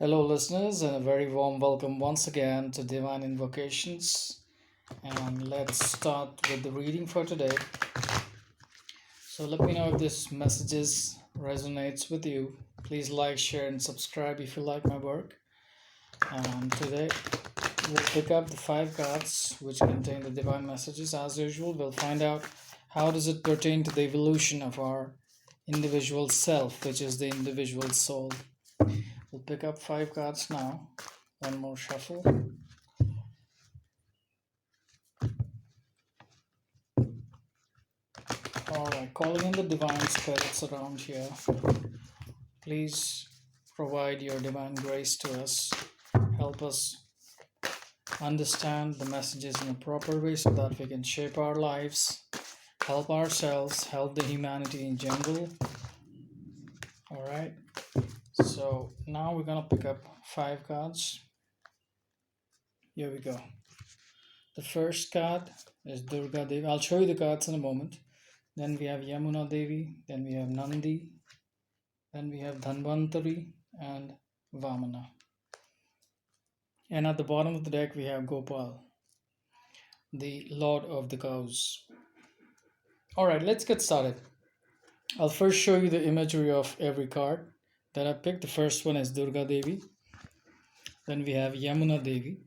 Hello, listeners, and a very warm welcome once again to Divine Invocations. And let's start with the reading for today. So, let me know if this messages resonates with you. Please like, share, and subscribe if you like my work. And today we'll pick up the five cards which contain the divine messages. As usual, we'll find out how does it pertain to the evolution of our individual self, which is the individual soul. We'll pick up five cards now. One more shuffle. Alright, calling in the divine spirits around here. Please provide your divine grace to us. Help us understand the messages in a proper way so that we can shape our lives, help ourselves, help the humanity in general. Alright, so now we're gonna pick up five cards. Here we go. The first card is Durga Devi. I'll show you the cards in a moment. Then we have Yamuna Devi. Then we have Nandi. Then we have Dhanvantari and Vamana. And at the bottom of the deck, we have Gopal, the Lord of the Cows. Alright, let's get started. I'll first show you the imagery of every card that I picked. The first one is Durga Devi. Then we have Yamuna Devi.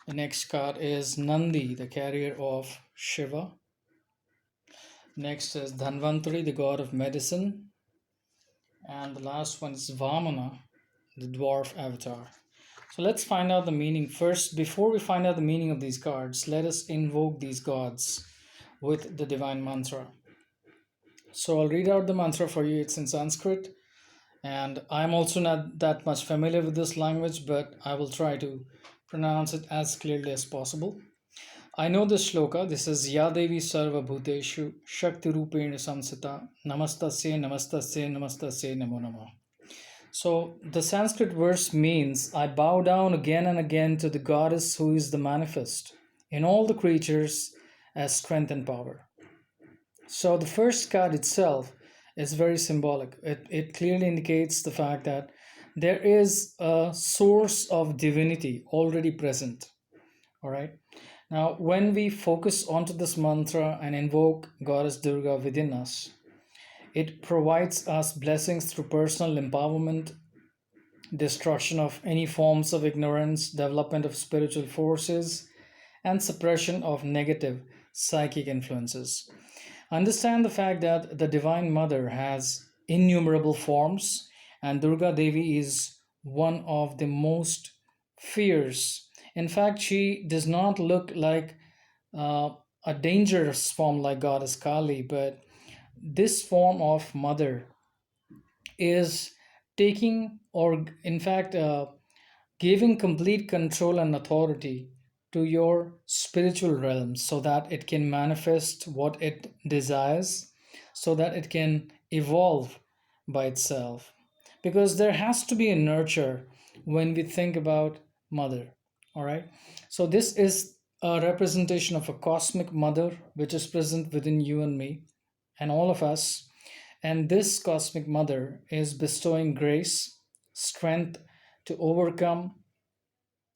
The next card is Nandi, the carrier of Shiva. Next is Dhanvantari, the god of medicine. And the last one is Vamana, the dwarf avatar. So let's find out the meaning first. Before we find out the meaning of these cards, let us invoke these gods with the divine mantra. So I'll read out the mantra for you. It's in Sanskrit, and I'm also not that much familiar with this language, but I will try to pronounce it as clearly as possible. I know this shloka. This is Yadevi Sarva Bhuteshu Shakti Rupena Samsita Namastasya Namastasya Namastasya Namo Namah. So the Sanskrit verse means, I bow down again and again to the goddess who is the manifest in all the creatures as strength and power. So the first card itself is very symbolic. It clearly indicates the fact that there is a source of divinity already present. All right. Now, when we focus onto this mantra and invoke Goddess Durga within us, it provides us blessings through personal empowerment, destruction of any forms of ignorance, development of spiritual forces, and suppression of negative psychic influences. Understand the fact that the Divine Mother has innumerable forms, and Durga Devi is one of the most fierce. In fact, she does not look like uh, a dangerous form like Goddess Kali, but this form of Mother is taking, or in fact, giving complete control and authority to your spiritual realm so that it can manifest what it desires, so that it can evolve by itself. Because there has to be a nurture when we think about mother. All right. So, this is a representation of a cosmic mother which is present within you and me and all of us. And this cosmic mother is bestowing grace, strength to overcome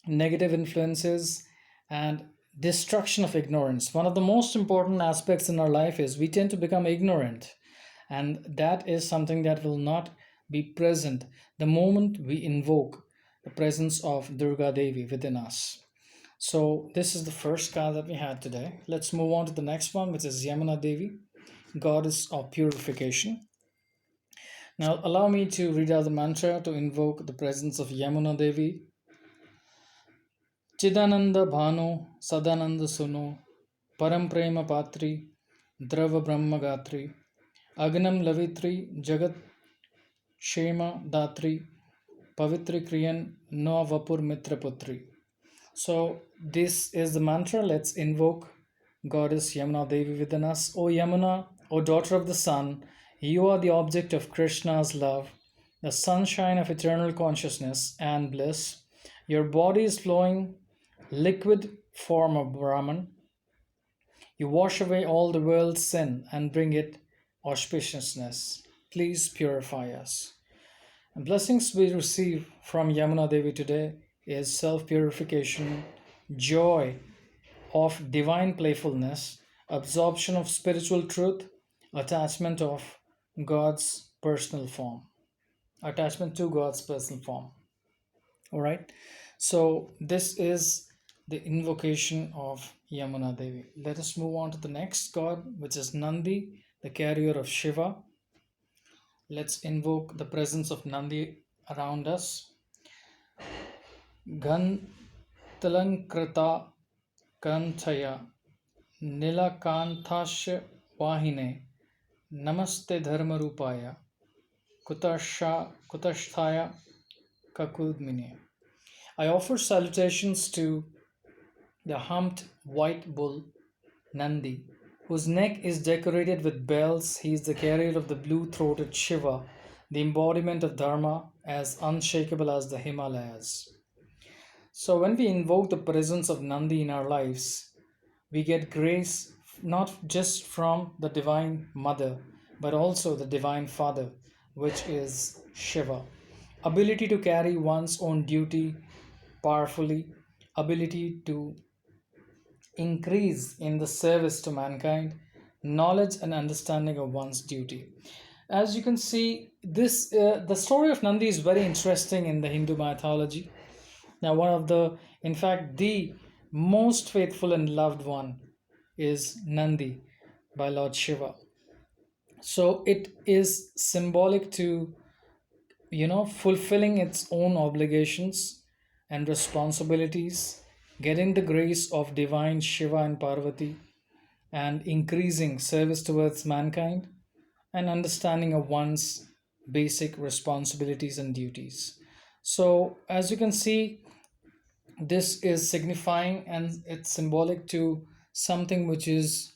negative influences and destruction of ignorance. One of the most important aspects in our life is we tend to become ignorant, and that is something that will not be present the moment we invoke the presence of Durga Devi within us. So, this is the first card that we had today. Let's move on to the next one, which is Yamuna Devi, goddess of purification. Now, allow me to read out the mantra to invoke the presence of Yamuna Devi. चिदानंद भानु सदानंद सुनो परम प्रेम पात्री द्रव ब्रह्म गात्री अग्नम लवित्री जगत क्षेम दात्री पवित्र Kurien no vapur mitra putri. So this is the mantra. Let's invoke Goddess Yamuna Devi within us. O Yamuna, O daughter of the sun, you are the object of Krishna's love, the sunshine of eternal consciousness and bliss. Your body is flowing liquid form of Brahman. You wash away all the world's sin and bring it auspiciousness. Please purify us. The blessings we receive from Yamuna Devi today is self purification, joy of divine playfulness, absorption of spiritual truth, attachment of God's personal form, attachment to God's personal form. All right. So this is the invocation of Yamuna Devi. Let us move on to the next god, which is Nandi, the carrier of Shiva. Let's invoke the presence of Nandi around us. Gantalankೃತ Kanthaya Nilakanthasya Vahine Namaste Dharmarupaya Kutasthaya Kakudmine. I offer salutations to the humped white bull Nandi, whose neck is decorated with bells. He is the carrier of the blue throated Shiva, the embodiment of Dharma, as unshakable as the Himalayas. So, when we invoke the presence of Nandi in our lives, we get grace not just from the Divine Mother, but also the Divine Father, which is Shiva. Ability to carry one's own duty powerfully, ability to increase in the service to mankind, knowledge and understanding of one's duty. As you can see, this the story of Nandi is very interesting in the Hindu mythology. Now, one of the, in fact, the most faithful and loved one is Nandi by Lord Shiva. So it is symbolic to, fulfilling its own obligations and responsibilities, getting the grace of divine Shiva and Parvati, and increasing service towards mankind, and understanding of one's basic responsibilities and duties. So, as you can see, this is signifying and it's symbolic to something which is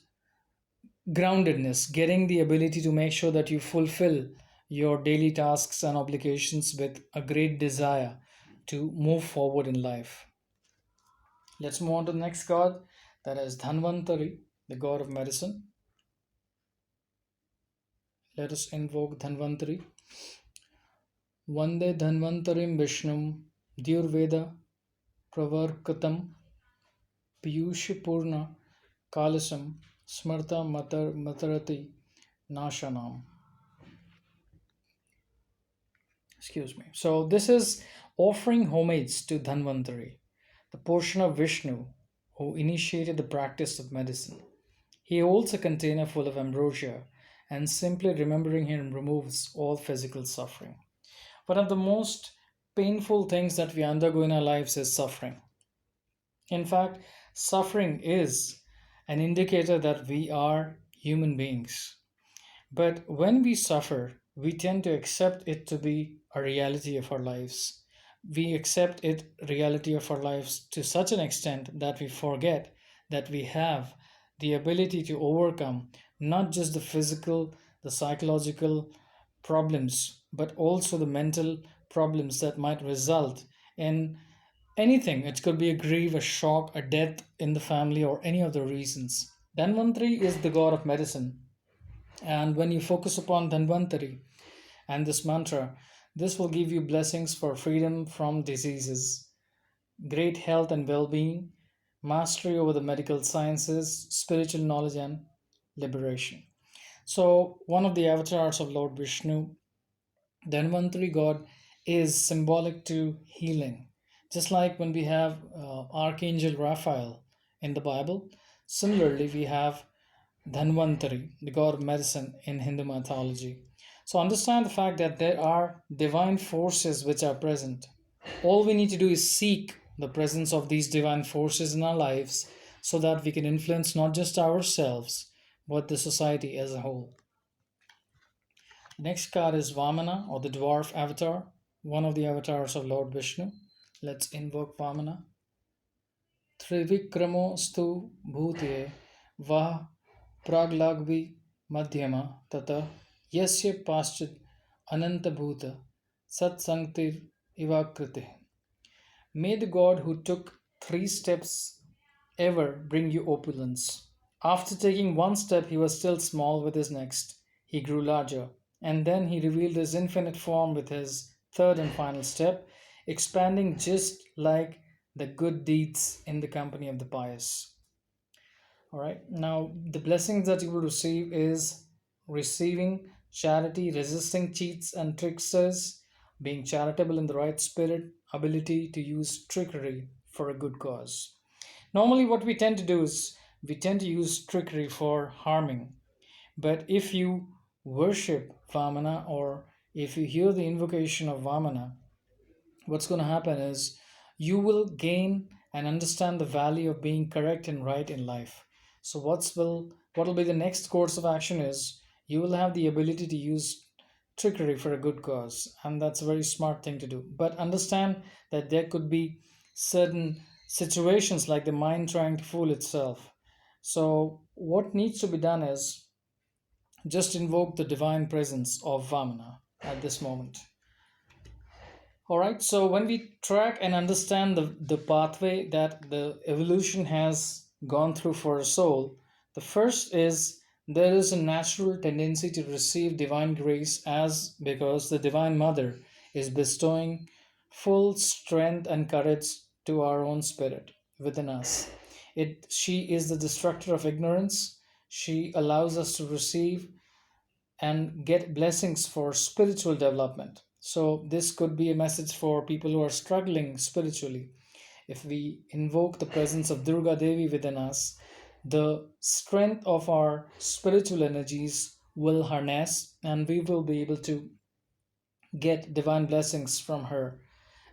groundedness, getting the ability to make sure that you fulfill your daily tasks and obligations with a great desire to move forward in life. Let's move on to the next god, that is Dhanvantari, the god of medicine. Let us invoke Dhanvantari. Vande Dhanvantarim Vishnum Dyurveda Pravarkatam Piyushapurna Kalasam Smarta Matarati Nashanam. Excuse me. So this is offering homage to Dhanvantari, the portion of Vishnu who initiated the practice of medicine. He holds a container full of ambrosia, and simply remembering him removes all physical suffering. One of the most painful things that we undergo in our lives is suffering. In fact, suffering is an indicator that we are human beings. But when we suffer, we tend to accept it to be a reality of our lives. We accept it reality of our lives to such an extent that we forget that we have the ability to overcome not just the physical, the psychological problems, but also the mental problems that might result in anything. It could be a grief, a shock, a death in the family, or any other reasons. Dhanvantari is the god of medicine, and when you focus upon Dhanvantari and this mantra, this will give you blessings for freedom from diseases, great health and well being, mastery over the medical sciences, spiritual knowledge, and liberation. So, one of the avatars of Lord Vishnu, Dhanvantari god, is symbolic to healing. Just like when we have Archangel Raphael in the Bible, similarly, we have Dhanvantari, the god of medicine in Hindu mythology. So understand the fact that there are divine forces which are present. All we need to do is seek the presence of these divine forces in our lives so that we can influence not just ourselves but the society as a whole. Next card is Vamana, or the dwarf avatar, one of the avatars of Lord Vishnu. Let's invoke Vamana. Trivikramo stu bhutye vah praglagvi madhyama tata yasya paschid anantabhuta satsangtir ivakriti. May the God who took 3 steps ever bring you opulence. After taking 1 step, he was still small. With his next, he grew larger, and then he revealed his infinite form with his Third and final step, expanding just like the good deeds in the company of the pious. All right. Now, the blessings that you will receive is receiving charity, resisting cheats and tricksters, being charitable in the right spirit, ability to use trickery for a good cause. Normally, what we tend to do is we tend to use trickery for harming. But if you worship Vamana, or if you hear the invocation of Vamana, what's going to happen is you will gain and understand the value of being correct and right in life. So what will be the next course of action is you will have the ability to use trickery for a good cause, and that's a very smart thing to do. But understand that there could be certain situations like the mind trying to fool itself. So what needs to be done is just invoke the divine presence of Vamana at this moment. All right, so when we track and understand the pathway that the evolution has gone through for a soul, the first is there is a natural tendency to receive divine grace, as because the Divine Mother is bestowing full strength and courage to our own spirit within us. She is the destructor of ignorance. She allows us to receive and get blessings for spiritual development. So, this could be a message for people who are struggling spiritually. If we invoke the presence of Durga Devi within us, the strength of our spiritual energies will harness and we will be able to get divine blessings from her.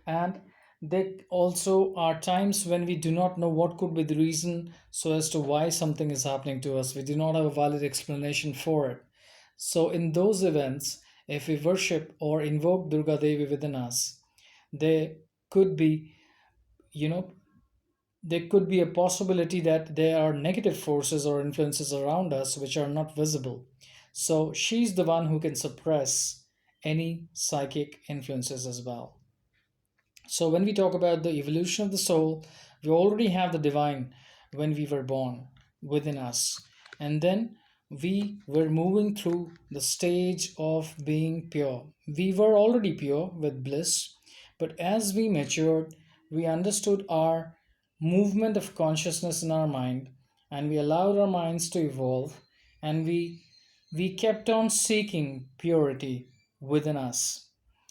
And there also are times when we do not know what could be the reason so as to why something is happening to us. We do not have a valid explanation for it. So, in those events, if we worship or invoke Durga Devi within us, there could be, you know, there could be a possibility that there are negative forces or influences around us which are not visible. So, she's the one who can suppress any psychic influences as well. So, when we talk about the evolution of the soul, we already have the divine when we were born within us. And then we were moving through the stage of being pure. We were already pure with bliss, but as we matured, we understood our movement of consciousness in our mind, and we allowed our minds to evolve, and we kept on seeking purity within us.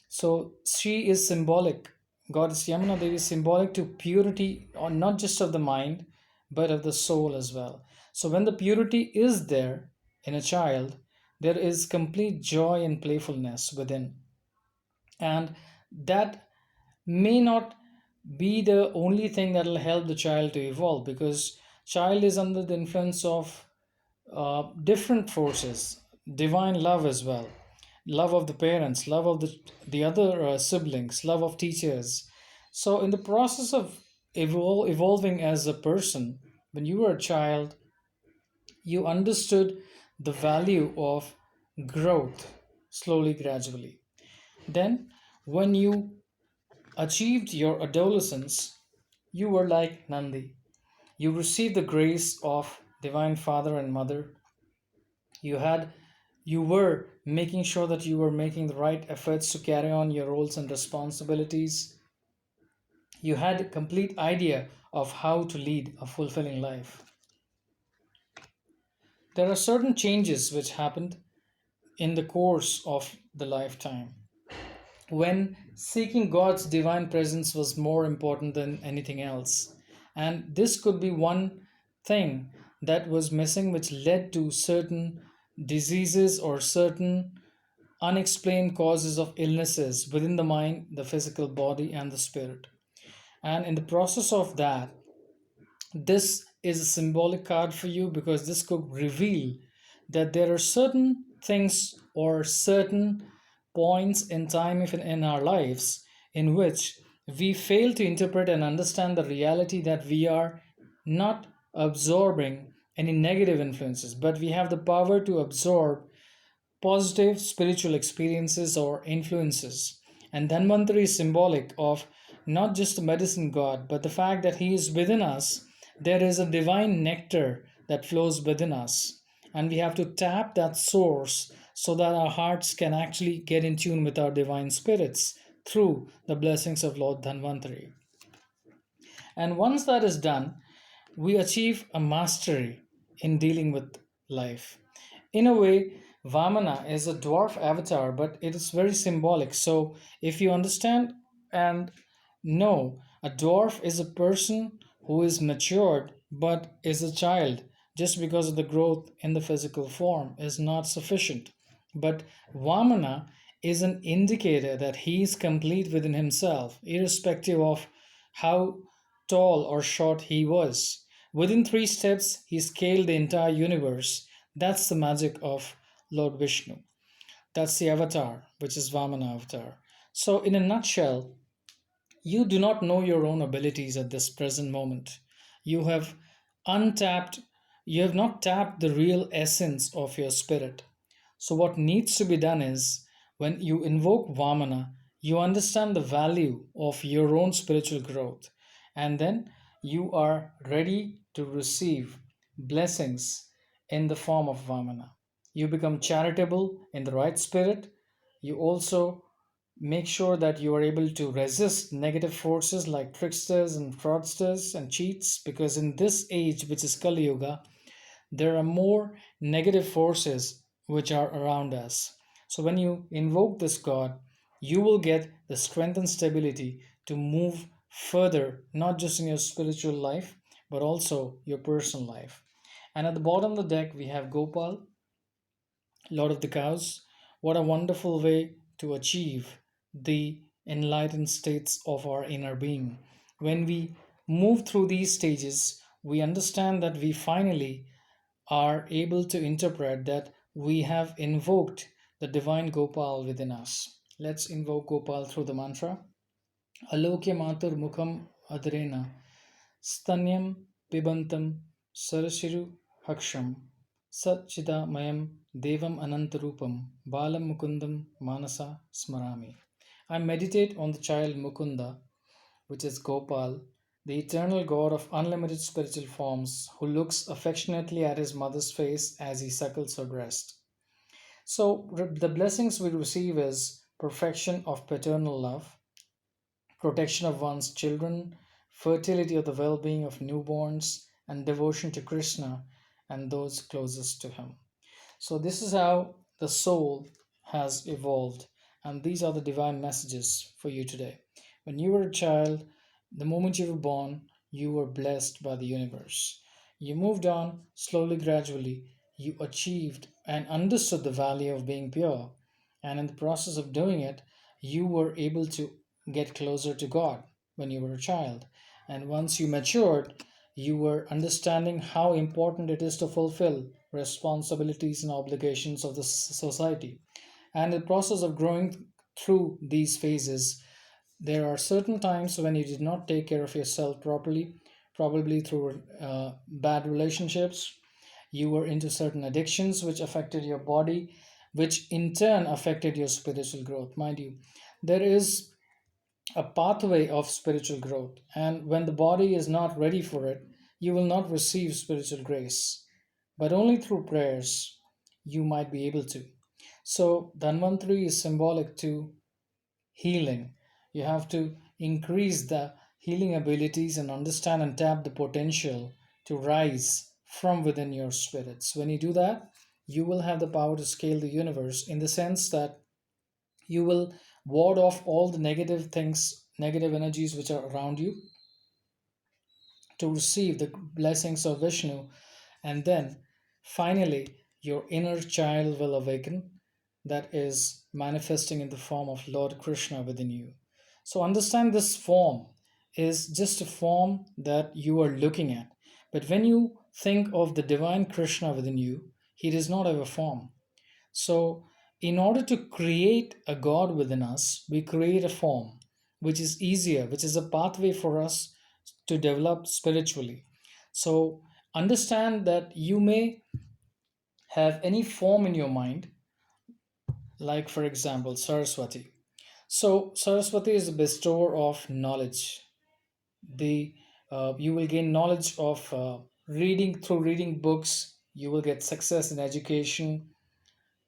So she is symbolic. Goddess Yamuna Devi is symbolic to purity, or not just of the mind, but of the soul as well. So when the purity is there in a child, there is complete joy and playfulness within. And that may not be the only thing that will help the child to evolve, because child is under the influence of different forces, divine love as well, love of the parents, love of the other siblings, love of teachers. So in the process of evolving as a person, when you were a child, you understood the value of growth slowly, gradually. Then when you achieved your adolescence, you were like Nandi. You received the grace of divine father and mother. You were making sure that you were making the right efforts to carry on your roles and responsibilities. You had a complete idea of how to lead a fulfilling life. There are certain changes which happened in the course of the lifetime when seeking God's divine presence was more important than anything else. And this could be one thing that was missing, which led to certain diseases or certain unexplained causes of illnesses within the mind, the physical body, and the spirit. And in the process of that, this is a symbolic card for you, because this could reveal that there are certain things or certain points in time in our lives in which we fail to interpret and understand the reality that we are not absorbing any negative influences, but we have the power to absorb positive spiritual experiences or influences. And Dhanvantari is symbolic of not just the medicine god, but the fact that he is within us. There is a divine nectar that flows within us. And we have to tap that source so that our hearts can actually get in tune with our divine spirits through the blessings of Lord Dhanvantari. And once that is done, we achieve a mastery in dealing with life. In a way, Vamana is a dwarf avatar, but it is very symbolic. So, if you understand and know, a dwarf is a person who is matured but is a child. Just because of the growth in the physical form is not sufficient. But Vamana is an indicator that he is complete within himself, irrespective of how tall or short he was. Within 3 steps, he scaled the entire universe. That's the magic of Lord Vishnu. That's the avatar, which is Vamana avatar. So, in a nutshell, you do not know your own abilities at this present moment. You have untapped, you have not tapped the real essence of your spirit. So, what needs to be done is when you invoke Vamana, you understand the value of your own spiritual growth, and then you are ready to receive blessings in the form of Vamana. You become charitable in the right spirit. You also make sure that you are able to resist negative forces like tricksters and fraudsters and cheats, because in this age, which is Kali Yuga, there are more negative forces which are around us. So when you invoke this god, you will get the strength and stability to move further, not just in your spiritual life, but also your personal life. And at the bottom of the deck, we have Gopal, Lord of the Cows. What a wonderful way to achieve the enlightened states of our inner being. When we move through these stages, we understand that we finally are able to interpret that we have invoked the divine Gopal within us. Let's invoke Gopal through the mantra. Alokya Matur Mukham Adrena Stanyam Pibantam Sarashiru Haksham Satchidamayam Devam Anantarupam Balam Mukundam Manasa Smarami. I meditate on the child Mukunda, which is Gopal, the eternal God of unlimited spiritual forms, who looks affectionately at his mother's face as he suckles her breast. So, the blessings we receive is perfection of paternal love, protection of one's children, fertility of the well being of newborns, and devotion to Krishna and those closest to him. So, this is how the soul has evolved, and these are the divine messages for you today. When you were a child, the moment you were born, you were blessed by the universe. You moved on slowly, gradually, you achieved and understood the value of being pure, and in the process of doing it, you were able to get closer to God when you were a child. And once you matured, you were understanding how important it is to fulfill responsibilities and obligations of the society. And in the process of growing through these phases, there are certain times when you did not take care of yourself properly, probably through bad relationships. You were into certain addictions which affected your body, which in turn affected your spiritual growth. Mind you, there is a pathway of spiritual growth, and when the body is not ready for it, you will not receive spiritual grace, but only through prayers you might be able to. So, Dhanvantri is symbolic to healing. You have to increase the healing abilities and understand and tap the potential to rise from within your spirits. When you do that, you will have the power to scale the universe, in the sense that you will ward off all the negative things, negative energies which are around you, to receive the blessings of Vishnu. And then finally, your inner child will awaken, that is manifesting in the form of Lord Krishna within you. So understand, this form is just a form that you are looking at. But when you think of the divine Krishna within you, he does not have a form. So, in order to create a God within us, we create a form which is easier, which is a pathway for us to develop spiritually. So, understand that you may have any form in your mind, like, for example, Saraswati. So, Saraswati is the bestower of knowledge. The You will gain knowledge of reading. Through reading books, you will get success in education,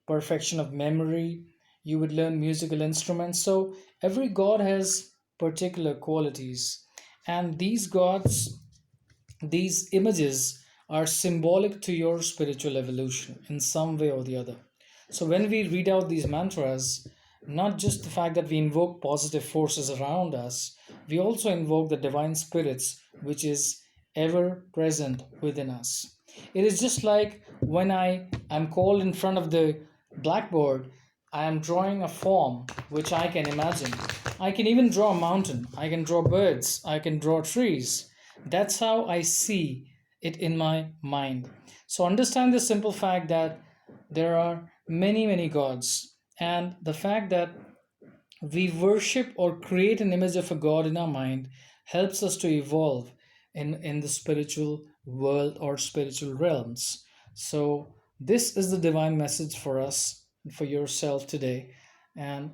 perfection of memory. you would learn musical instruments. So every god has particular qualities, and these gods, these images, are symbolic to your spiritual evolution in some way or the other. So when we read out these mantras, not just the fact that we invoke positive forces around us, we also invoke the divine spirits which is ever present within us. It is just like when I am called in front of the blackboard, I am drawing a form which I can imagine. I can even draw a mountain, I can draw birds, I can draw trees. That's how I see it in my mind. So understand the simple fact that there are many, many gods, and the fact that we worship or create an image of a god in our mind helps us to evolve in the spiritual world or spiritual realms. So this is the divine message for us, for yourself today, and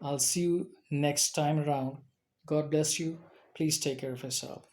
I'll see you next time around. God bless you. Please take care of yourself.